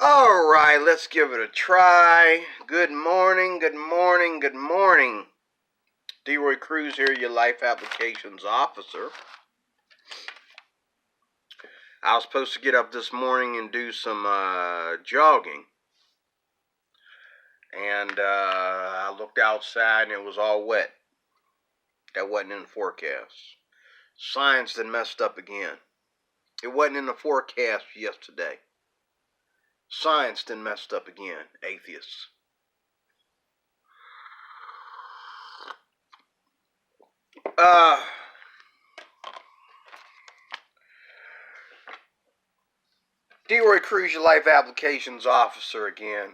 All right, let's give it a try. Good morning, good morning, good morning. D-Roy Cruz here, your life applications officer. I was supposed to get up this morning and do some jogging. And I looked outside and it was all wet. That wasn't in the forecast. Science done messed up again. It wasn't in the forecast yesterday. Science done messed up again, atheists. D-Roy Cruz, your life applications officer again.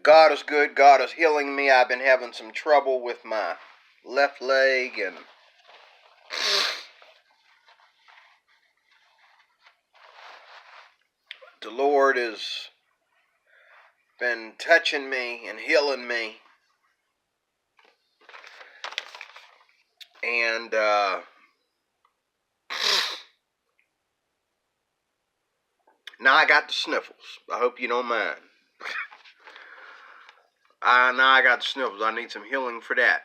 God is good. God is healing me. I've been having some trouble with my left leg and the Lord has been touching me and healing me. And now I got the sniffles. I hope you don't mind. Now I got the sniffles. I need some healing for that.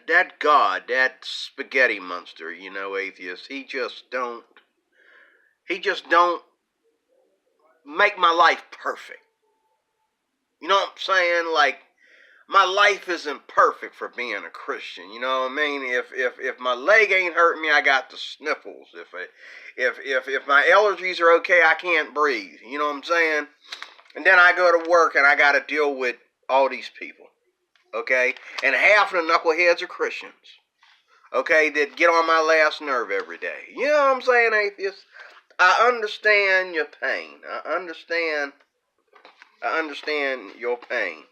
That God, that spaghetti monster, atheist, he just don't make my life perfect. You know what I'm saying? Like, my life isn't perfect for being a Christian. You know what I mean? If my leg ain't hurting me, I got the sniffles. If my allergies are okay, I can't breathe. You know what I'm saying? And then I go to work and I got to deal with all these people. Okay? And half of the knuckleheads are Christians. Okay? That get on my last nerve every day. You know what I'm saying, atheists? I understand your pain. I understand your pain.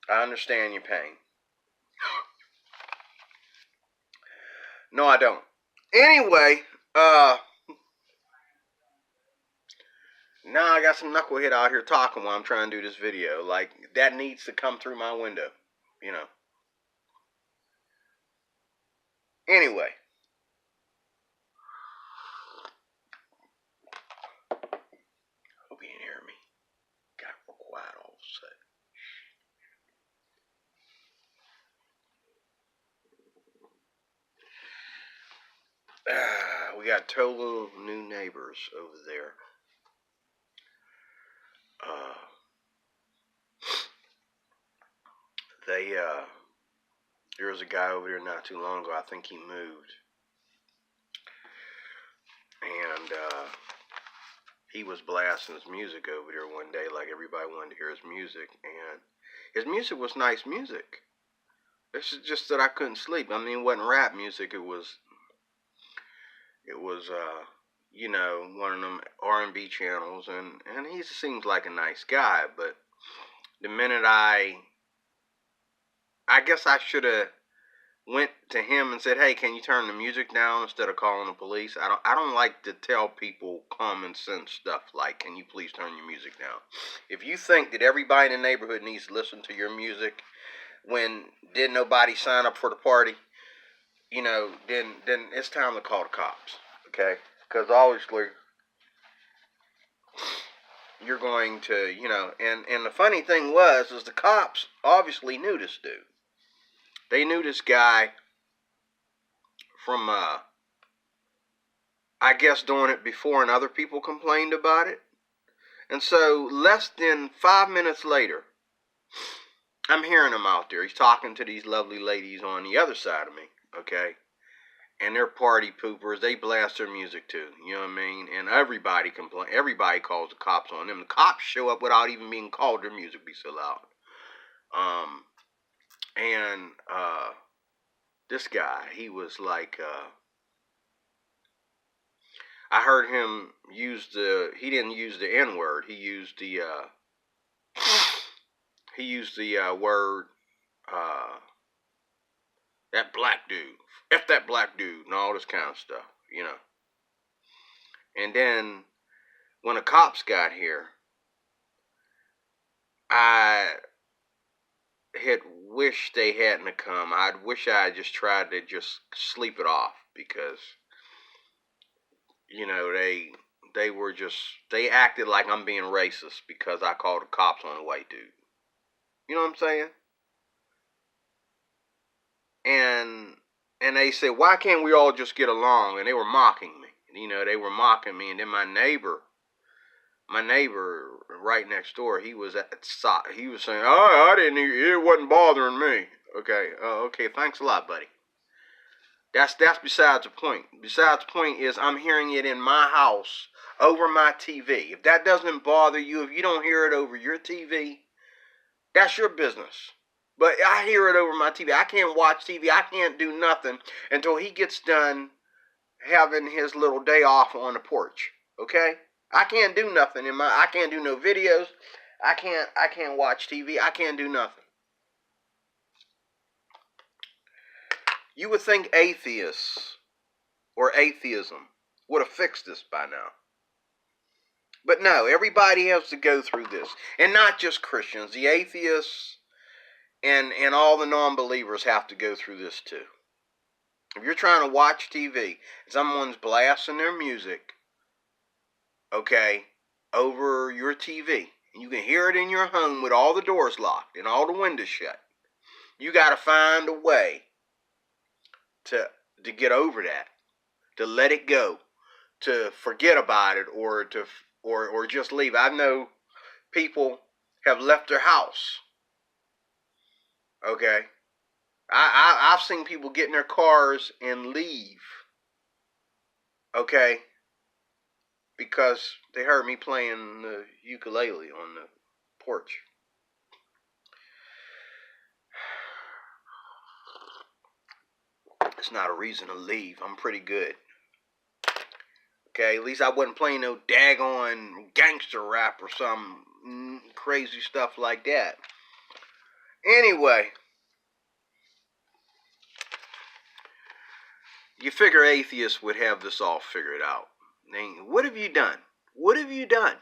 I understand your pain. No, I don't. Anyway, now I got some knucklehead out here talking while I'm trying to do this video. Like, that needs to come through my window, Anyway. Hope you can hear me. Got real quiet all of a sudden. We got total new neighbors over there. There was a guy over there not too long ago. I think he moved. And, he was blasting his music over there one day, like everybody wanted to hear his music. And his music was nice music. It's just that I couldn't sleep. I mean, it wasn't rap music. It was one of them R&B channels. And he seems like a nice guy. But the minute I guess I should have went to him and said, hey, can you turn the music down instead of calling the police? I don't like to tell people common sense stuff like, can you please turn your music down? If you think that everybody in the neighborhood needs to listen to your music when didn't nobody sign up for the party, then it's time to call the cops, okay? Because obviously you're going to, and the funny thing is the cops obviously knew this dude. They knew this guy from, I guess, doing it before and other people complained about it. And so less than 5 minutes later, I'm hearing him out there. He's talking to these lovely ladies on the other side of me, okay? And they're party poopers. They blast their music too, you know what I mean? And everybody complain. Everybody calls the cops on them. The cops show up without even being called. Their music be so loud. This guy, he was like, I heard him use he didn't use the N-word. He used the word, that black dude. F that black dude and all this kind of stuff, And then, when the cops got here, I had wished they hadn't come. I'd wish I had just tried to just sleep it off, because you know, they acted like I'm being racist because I called the cops on a white dude. You know what I'm saying? And they said, why can't we all just get along? And they were mocking me. You know, they were mocking me. And then my neighbor right next door, he was saying, oh, it wasn't bothering me. Okay, okay, thanks a lot, buddy. That's besides the point. Besides the point is I'm hearing it in my house over my TV. If that doesn't bother you, if you don't hear it over your TV, that's your business. But I hear it over my TV. I can't watch TV. I can't do nothing until he gets done having his little day off on the porch. Okay? I can't do nothing I can't do no videos. I can't watch TV. I can't do nothing. You would think atheists or atheism would have fixed this by now. But no, everybody has to go through this. And not just Christians. The atheists and all the non-believers have to go through this too. If you're trying to watch TV and someone's blasting their music, okay, over your TV, and you can hear it in your home with all the doors locked and all the windows shut, you got to find a way to get over that, to let it go, to forget about it, or just leave. I know people have left their house. Okay, I've seen people get in their cars and leave. Okay, because they heard me playing the ukulele on the porch. It's not a reason to leave. I'm pretty good. Okay, at least I wasn't playing no daggone gangster rap or some crazy stuff like that. Anyway, you figure atheists would have this all figured out. What have you done? What have you done?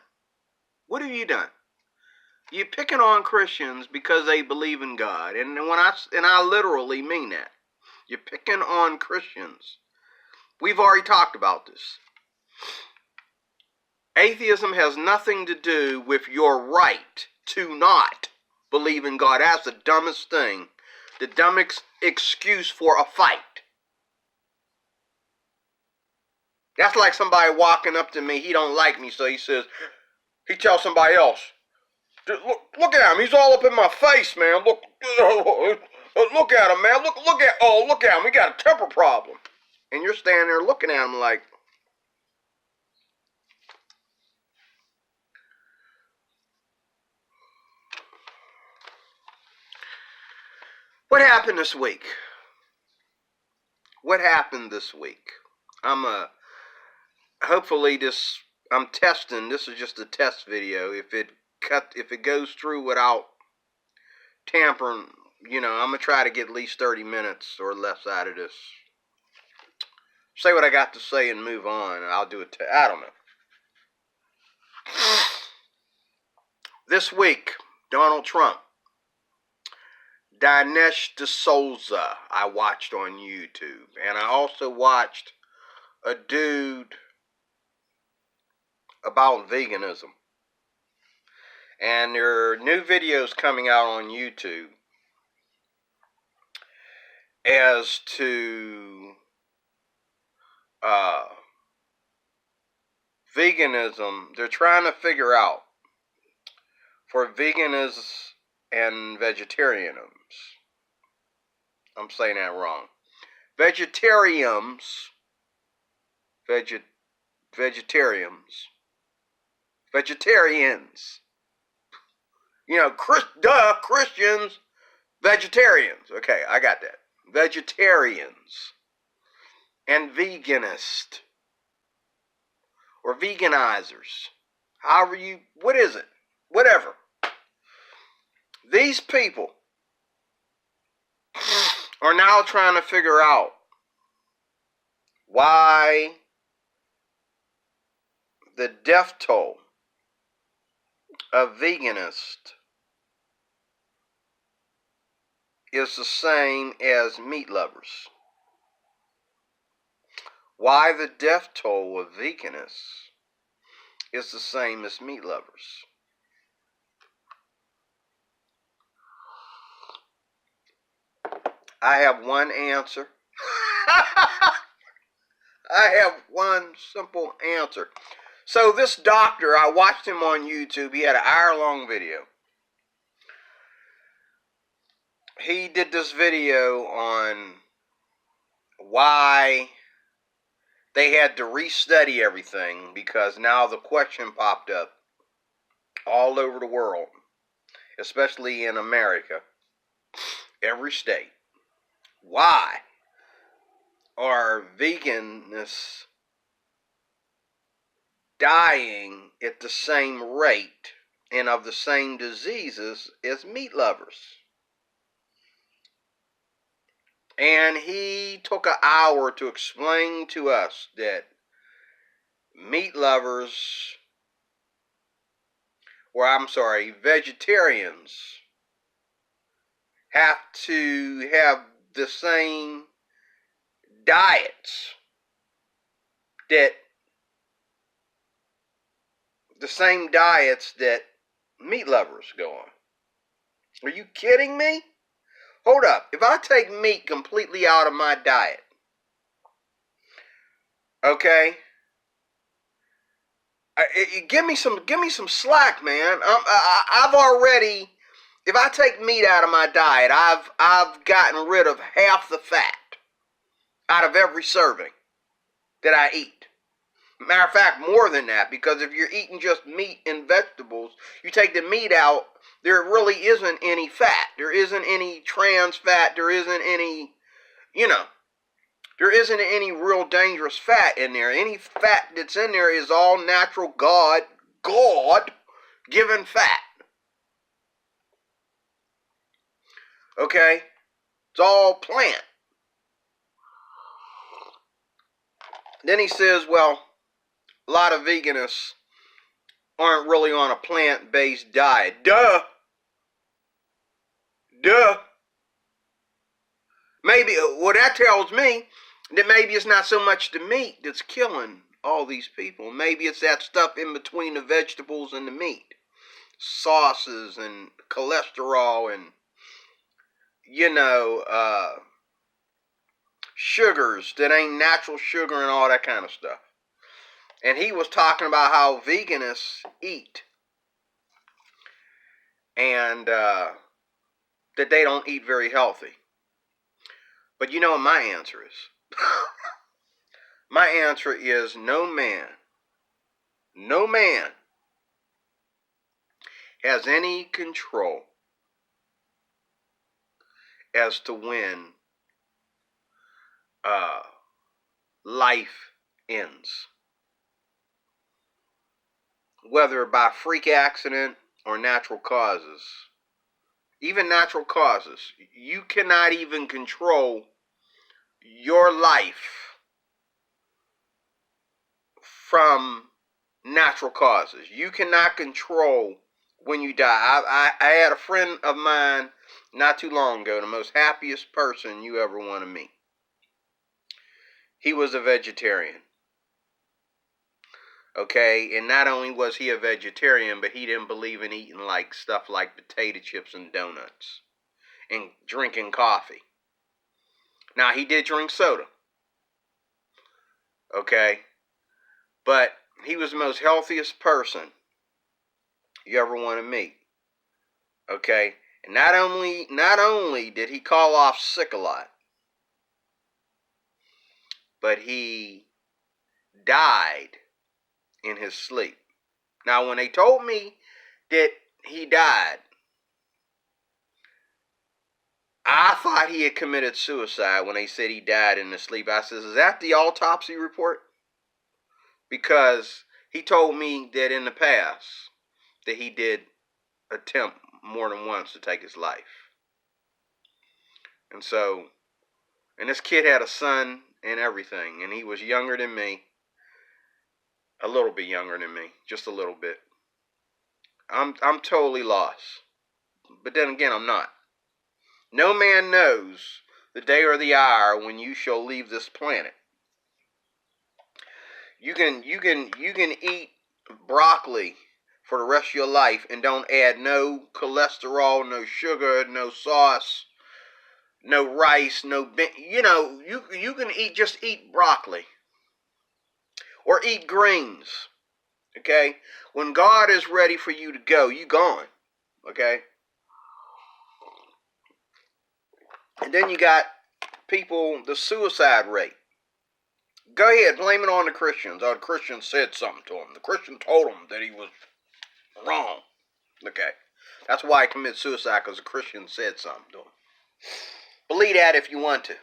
What have you done? You're picking on Christians because they believe in God, and I literally mean that. You're picking on Christians. We've already talked about this. Atheism has nothing to do with your right to not believe in God. That's the dumbest thing. The dumbest excuse for a fight. That's like somebody walking up to me. He don't like me, so he tells somebody else, look at him. He's all up in my face, man. Look at him, man. Look at him. He got a temper problem. And you're standing there looking at him like, what happened this week? What happened this week? Hopefully I'm testing. This is just a test video. If it goes through without tampering, I'm gonna try to get at least 30 minutes or less out of this. Say what I got to say and move on. I'll do it. I don't know. This week, Donald Trump, Dinesh D'Souza, I watched on YouTube. And I also watched a dude about veganism. And there are new videos coming out on YouTube as to veganism. They're trying to figure out for veganists and vegetarians. I'm saying that wrong. Vegetarians. Christians, vegetarians. Okay, I got that. Vegetarians and veganists or veganizers. What is it? Whatever. These people are now trying to figure out why the death toll of veganists is the same as meat lovers. why the death toll of veganists is the same as meat lovers. I have one answer. I have one simple answer. So this doctor, I watched him on YouTube. He had an hour-long video. He did this video on why they had to restudy everything because now the question popped up all over the world, especially in America, every state. Why are veganists dying at the same rate and of the same diseases as meat lovers? And he took an hour to explain to us that meat lovers, vegetarians have to have the same diets that meat lovers go on. Are you kidding me? Hold up. If I take meat completely out of my diet, okay, give me some slack, man. I've already, if I take meat out of my diet, I've gotten rid of half the fat out of every serving that I eat. Matter of fact, more than that, because if you're eating just meat and vegetables, you take the meat out, there really isn't any fat. There isn't any trans fat. There isn't any, there isn't any real dangerous fat in there. Any fat that's in there is all natural God-given fat. Okay? It's all plant. Then he says, well, a lot of veganists aren't really on a plant-based diet. Duh. Maybe, well, that tells me that maybe it's not so much the meat that's killing all these people. Maybe it's that stuff in between the vegetables and the meat. Sauces and cholesterol and, sugars that ain't natural sugar and all that kind of stuff. And he was talking about how veganists eat. And that they don't eat very healthy. But you know what my answer is? My answer is no man has any control as to when life ends. Whether by freak accident or natural causes. Even natural causes. You cannot even control your life from natural causes. You cannot control when you die. I had a friend of mine not too long ago, the most happiest person you ever want to meet. He was a vegetarian. Okay, and not only was he a vegetarian, but he didn't believe in eating like stuff like potato chips and donuts and drinking coffee. Now, he did drink soda. Okay, but he was the most healthiest person you ever want to meet. Okay, and not only did he call off sick a lot, but he died in his sleep. Now, when they told me that he died, I thought he had committed suicide when they said he died in his sleep. I said, is that the autopsy report? Because he told me that in the past that he did attempt more than once to take his life. And this kid had a son and everything, and he was younger than me. A little bit younger than me, just a little bit. I'm totally lost. But then again, I'm not. No man knows the day or the hour when you shall leave this planet. You can eat broccoli for the rest of your life and don't add no cholesterol, no sugar, no sauce, no rice, you can eat broccoli or eat greens. Okay? When God is ready for you to go, you gone. Okay? And then you got people, the suicide rate. Go ahead, blame it on the Christians. Oh, the Christians said something to him. The Christian told him that he was wrong. Okay. That's why he committed suicide, because the Christian said something to him. Believe that if you want to.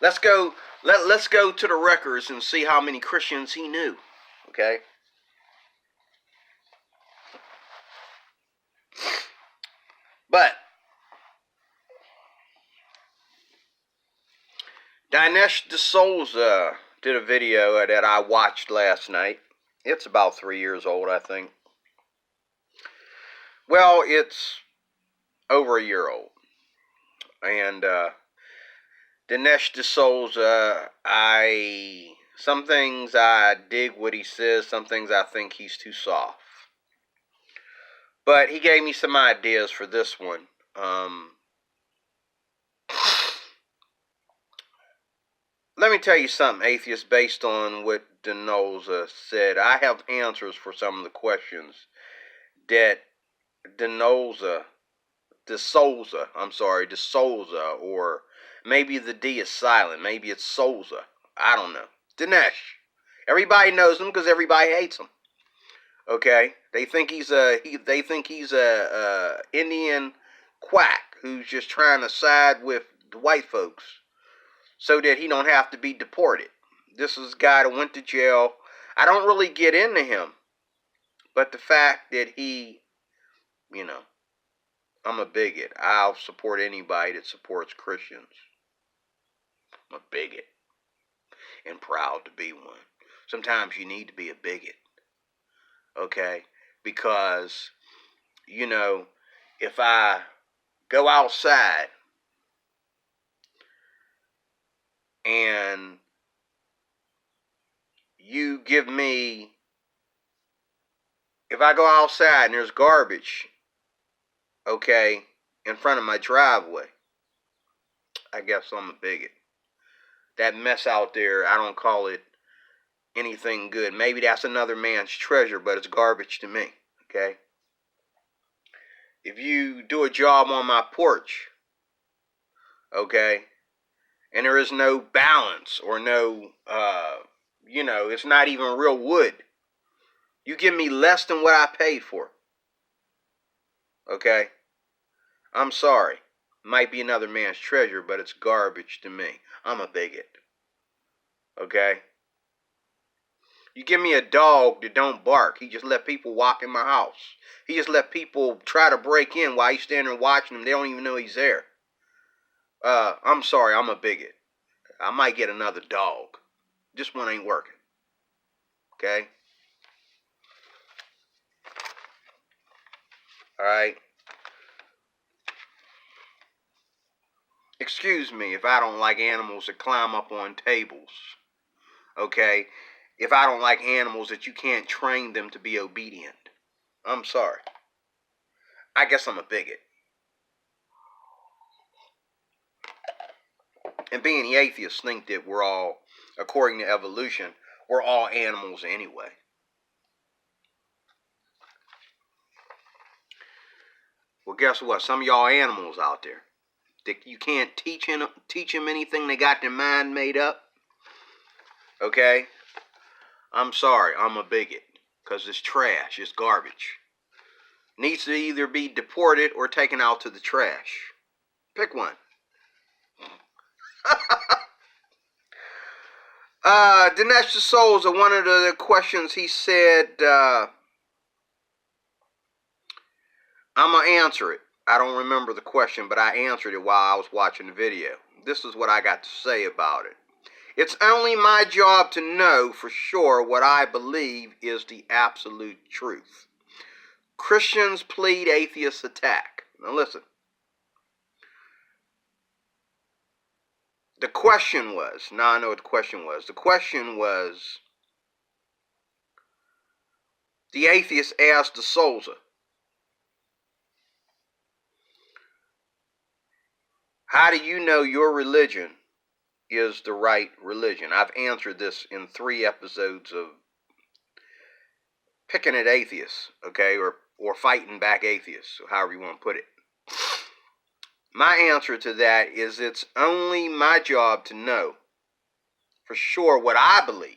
Let's go to the records and see how many Christians he knew. Okay? But Dinesh D'Souza did a video that I watched last night. It's about 3 years old, I think. Well, it's over a year old. And Dinesh D'Souza, some things I dig what he says, some things I think he's too soft. But he gave me some ideas for this one. Let me tell you something, atheists, based on what D'Souza said. I have answers for some of the questions that D'Souza, or maybe the D is silent. Maybe it's Souza. I don't know. Dinesh. Everybody knows him because everybody hates him. Okay? They think he's a Indian quack who's just trying to side with the white folks so that he don't have to be deported. This is a guy that went to jail. I don't really get into him, but the fact that he, I'm a bigot. I'll support anybody that supports Christians. I'm a bigot and proud to be one. Sometimes you need to be a bigot, okay? Because, if I go outside and if I go outside and there's garbage, okay, in front of my driveway, I guess I'm a bigot. That mess out there, I don't call it anything good. Maybe that's another man's treasure, but it's garbage to me, okay? If you do a job on my porch, okay, and there is no balance or no, it's not even real wood, you give me less than what I paid for, okay? I'm sorry. Might be another man's treasure, but it's garbage to me. I'm a bigot, okay? You give me a dog that don't bark. He just let people walk in my house. He just let people try to break in while he's standing there watching them. They don't even know he's there. I'm sorry, I'm a bigot. I might get another dog. This one ain't working. Okay? Alright? Excuse me if I don't like animals that climb up on tables. Okay? If I don't like animals that you can't train them to be obedient. I'm sorry. I guess I'm a bigot. And being the atheists think that we're all, according to evolution, we're all animals anyway. Well, guess what? Some of y'all animals out there that you can't teach them anything. They got their mind made up. Okay? I'm sorry. I'm a bigot. Because it's trash. It's garbage. Needs to either be deported or taken out to the trash. Pick one. Dinesh D'Souza, one of the questions he said, I'm going to answer it. I don't remember the question, but I answered it while I was watching the video. This is what I got to say about it. It's only my job to know for sure what I believe is the absolute truth. Christians plead, atheists attack. Now listen. The question was, now I know what the question was. The question was, the atheist asked the Souza, how do you know your religion is the right religion? I've answered this in 3 episodes of Picking at Atheists, okay, or Fighting Back Atheists, however you want to put it. My answer to that is it's only my job to know for sure what I believe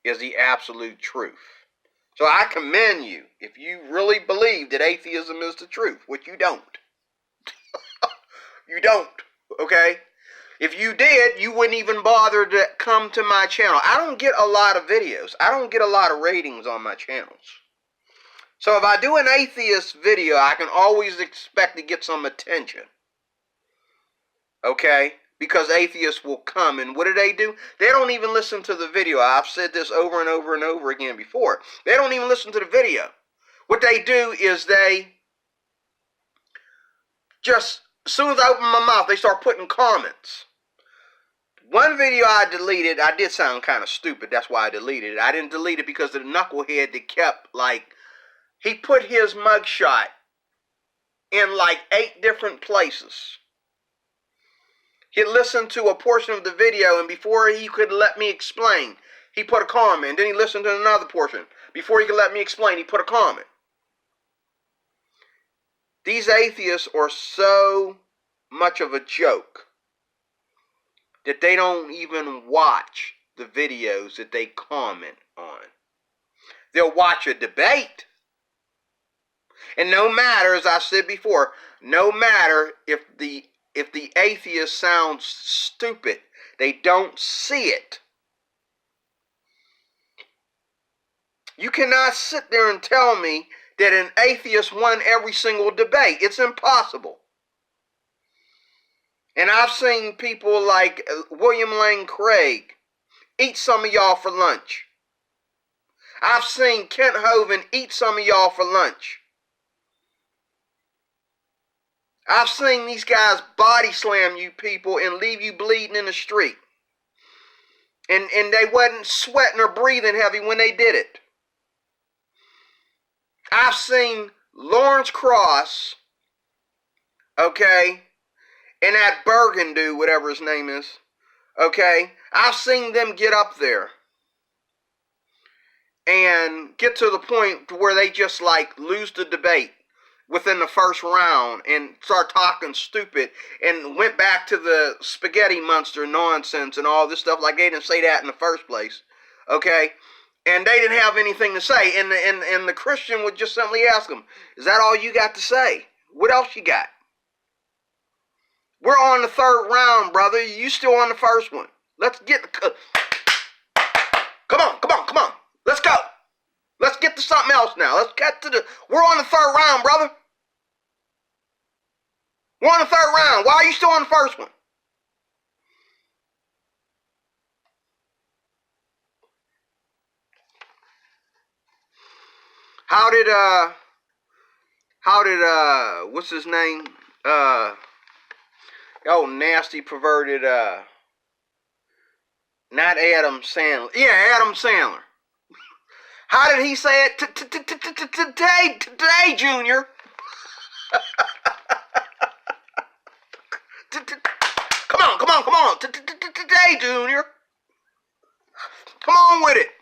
is the absolute truth. So I commend you if you really believe that atheism is the truth, which you don't. You don't, okay? If you did, you wouldn't even bother to come to my channel. I don't get a lot of videos. I don't get a lot of ratings on my channels. So if I do an atheist video, I can always expect to get some attention. Okay? Because atheists will come, and what do? They don't even listen to the video. I've said this over and over and over again before. They don't even listen to the video. What they do is they just, as soon as I open my mouth, they start putting comments. One video I deleted, I did sound kind of stupid, that's why I deleted it. I didn't delete it because of the knucklehead that kept, like, he put his mugshot in like 8 different places. He listened to a portion of the video, and before he could let me explain, he put a comment. Then he listened to another portion. Before he could let me explain, he put a comment. These atheists are so much of a joke that they don't even watch the videos that they comment on. They'll watch a debate. And no matter, as I said before, no matter if the atheist sounds stupid, they don't see it. You cannot sit there and tell me that an atheist won every single debate. It's impossible. And I've seen people like William Lane Craig eat some of y'all for lunch. I've seen Kent Hovind eat some of y'all for lunch. I've seen these guys body slam you people and leave you bleeding in the street. And they wasn't sweating or breathing heavy when they did it. I've seen Lawrence Cross, okay, and that Bergen dude, whatever his name is, okay, I've seen them get up there and get to the point where they just like lose the debate within the first round and start talking stupid and went back to the spaghetti monster nonsense and all this stuff like they didn't say that in the first place, okay? And they didn't have anything to say, and the Christian would just simply ask them, is that all you got to say? What else you got? We're on the 3rd round, brother. You still on the first one. Let's get the... Come on. Let's go. Let's get to something else now. Let's get to the... We're on the 3rd round, brother. We're on the 3rd round. Why are you still on the first one? How did what's his name? Nasty perverted, not Adam Sandler. Yeah, Adam Sandler. How did he say it? Today, Junior. Come on. Today, Junior. Come on with it.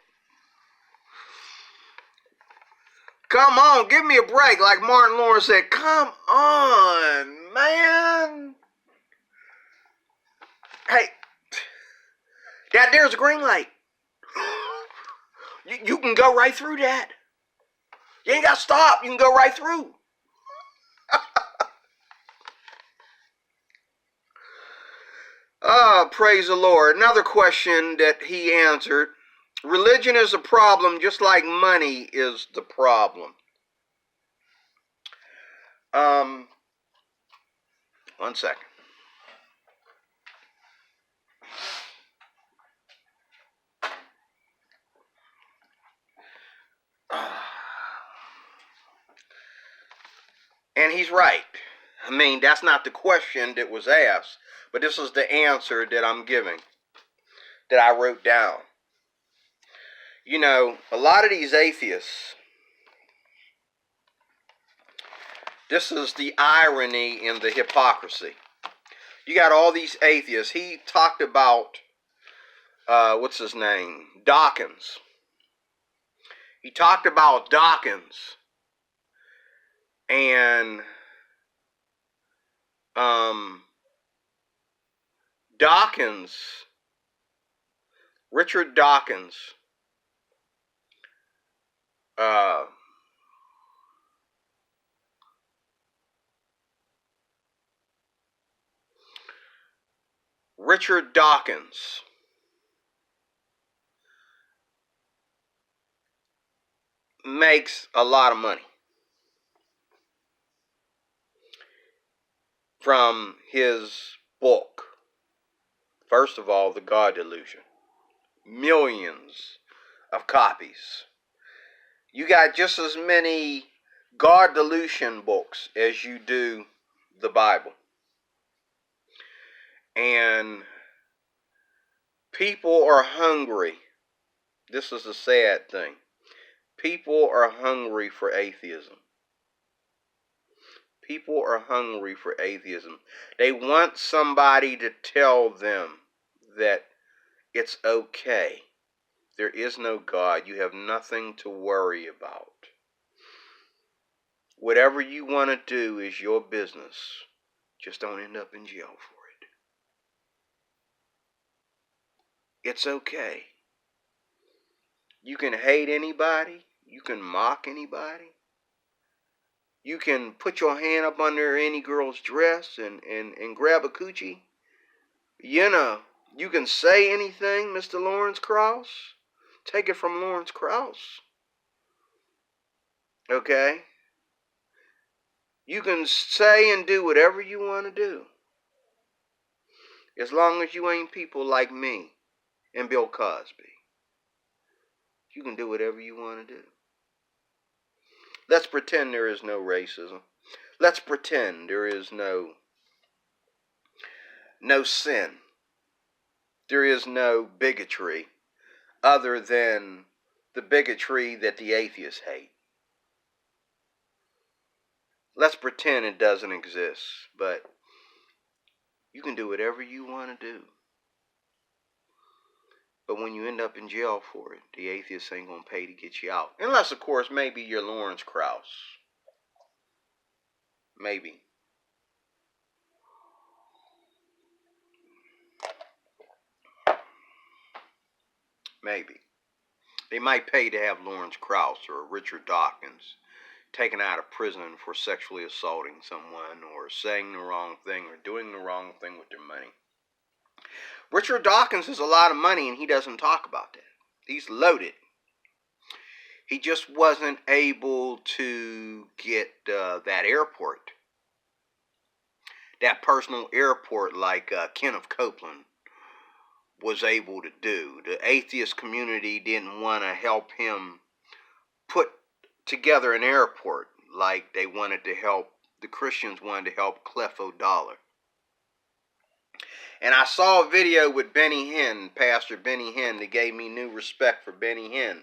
Come on, give me a break. Like Martin Lawrence said, come on, man. Hey, there's a green light. You can go right through that. You ain't got to stop. You can go right through. Praise the Lord. Another question that he answered. Religion is a problem just like money is the problem. One second. And he's right. I mean, that's not the question that was asked. But this is the answer that I'm giving, that I wrote down. You know, a lot of these atheists, this is the irony and the hypocrisy. You got all these atheists. He talked about, what's his name? Dawkins. He talked about Dawkins. And Dawkins, Richard Dawkins, Richard Dawkins makes a lot of money from his book. First of all, The God Delusion. Millions of copies. You got just as many God Delusion books as you do the Bible. And people are hungry. This is a sad thing. People are hungry for atheism. People are hungry for atheism. They want somebody to tell them that it's okay. There is no God. You have nothing to worry about. Whatever you want to do is your business. Just don't end up in jail for it. It's okay. You can hate anybody. You can mock anybody. You can put your hand up under any girl's dress and grab a coochie. You know, you can say anything, Mr. Lawrence Krauss. Take it from Lawrence Krauss. Okay? You can say and do whatever you want to do. As long as you ain't people like me and Bill Cosby. You can do whatever you want to do. Let's pretend there is no racism. Let's pretend there is no sin. There is no bigotry other than the bigotry that the atheists hate. Let's pretend it doesn't exist, but you can do whatever you want to do. But when you end up in jail for it, the atheists ain't going to pay to get you out. Unless, of course, maybe you're Lawrence Krauss. Maybe. Maybe. They might pay to have Lawrence Krauss or Richard Dawkins taken out of prison for sexually assaulting someone or saying the wrong thing or doing the wrong thing with their money. Richard Dawkins has a lot of money and he doesn't talk about that. He's loaded. He just wasn't able to get that airport. That personal airport like Kenneth Copeland was able to do. The atheist community didn't want to help him put together an airport like they wanted to help, the Christians wanted to help Clef O'Dollar. And I saw a video with Benny Hinn, Pastor Benny Hinn, that gave me new respect for Benny Hinn.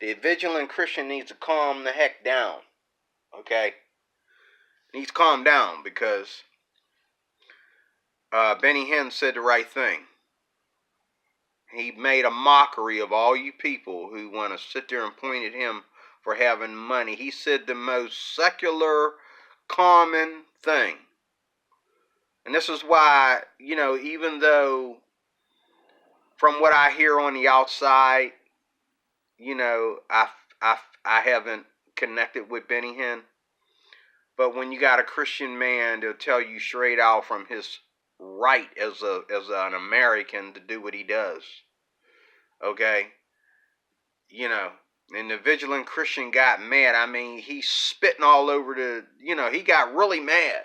The vigilant Christian needs to calm the heck down, okay? Needs to calm down because Benny Hinn said the right thing. He made a mockery of all you people who want to sit there and point at him for having money. He said the most secular, common thing. And this is why, you know, even though from what I hear on the outside, you know, I haven't connected with Benny Hinn. But when you got a Christian man, they'll tell you straight out from his right as an American to do what he does. Okay? You know, and the vigilant Christian got mad. I mean, he's spitting all over the, you know, he got really mad.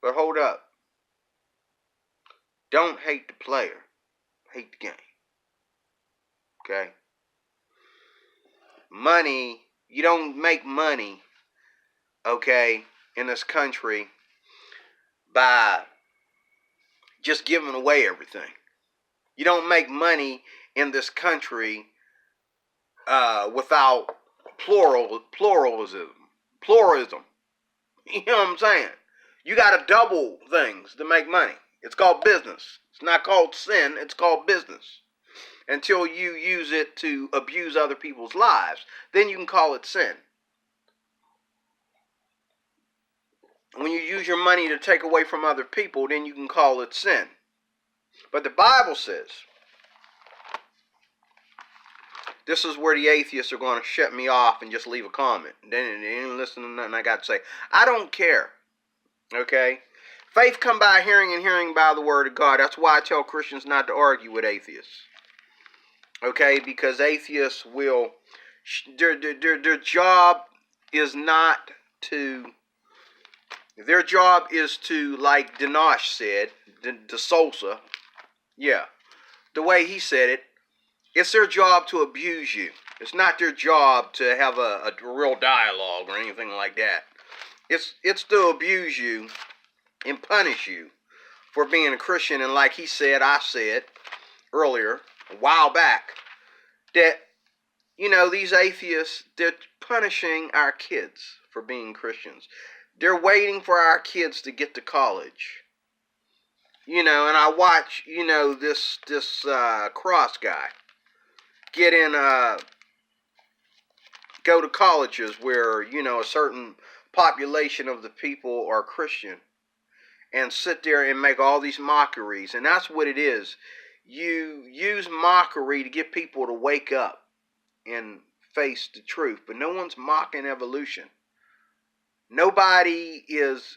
But hold up. Don't hate the player. Hate the game. Okay? Money, you don't make money, okay, in this country by just giving away everything. You don't make money in this country without pluralism. You know what I'm saying? You got to double things to make money. It's called business. It's not called sin. It's called business. Until you use it to abuse other people's lives, then you can call it sin. When you use your money to take away from other people, then you can call it sin. But the Bible says, this is where the atheists are going to shut me off and just leave a comment. They didn't listen to nothing I got to say. I don't care. Okay? Faith come by hearing and hearing by the word of God. That's why I tell Christians not to argue with atheists. Okay? Because atheists will... Their job is not to... Their job is to, like Dinesh said, De Souza, yeah, the way he said it, it's their job to abuse you. It's not their job to have a real dialogue or anything like that. It's to abuse you and punish you for being a Christian. And like he said, I said earlier, a while back, that, you know, these atheists, they're punishing our kids for being Christians. They're waiting for our kids to get to college. You know, and I watch, you know, this Cross guy get in, go to colleges where, you know, a certain population of the people are Christian and sit there and make all these mockeries. And that's what it is. You use mockery to get people to wake up and face the truth. But no one's mocking evolution. Nobody is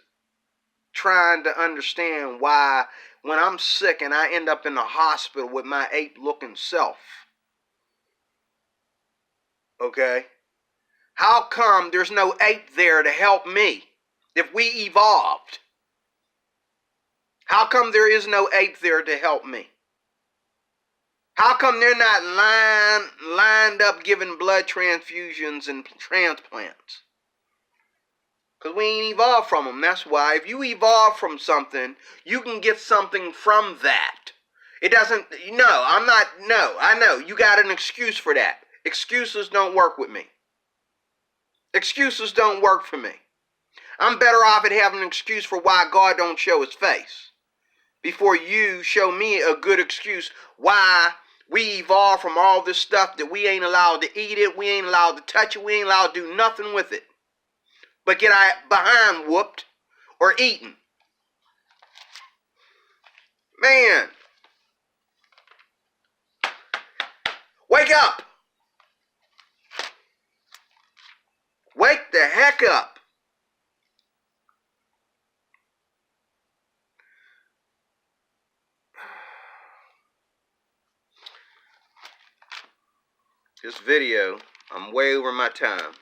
trying to understand why when I'm sick and I end up in the hospital with my ape-looking self, okay, how come there's no ape there to help me if we evolved? How come there is no ape there to help me? How come they're not lined up giving blood transfusions and transplants? Because we ain't evolved from them. That's why. If you evolve from something, you can get something from that. It doesn't, I know. You got an excuse for that. Excuses don't work with me. Excuses don't work for me. I'm better off at having an excuse for why God don't show his face before you show me a good excuse why we evolved from all this stuff that we ain't allowed to eat it, we ain't allowed to touch it, we ain't allowed to do nothing with it. But get our behind whooped or eaten. Man. Wake up. Wake the heck up. This video, I'm way over my time.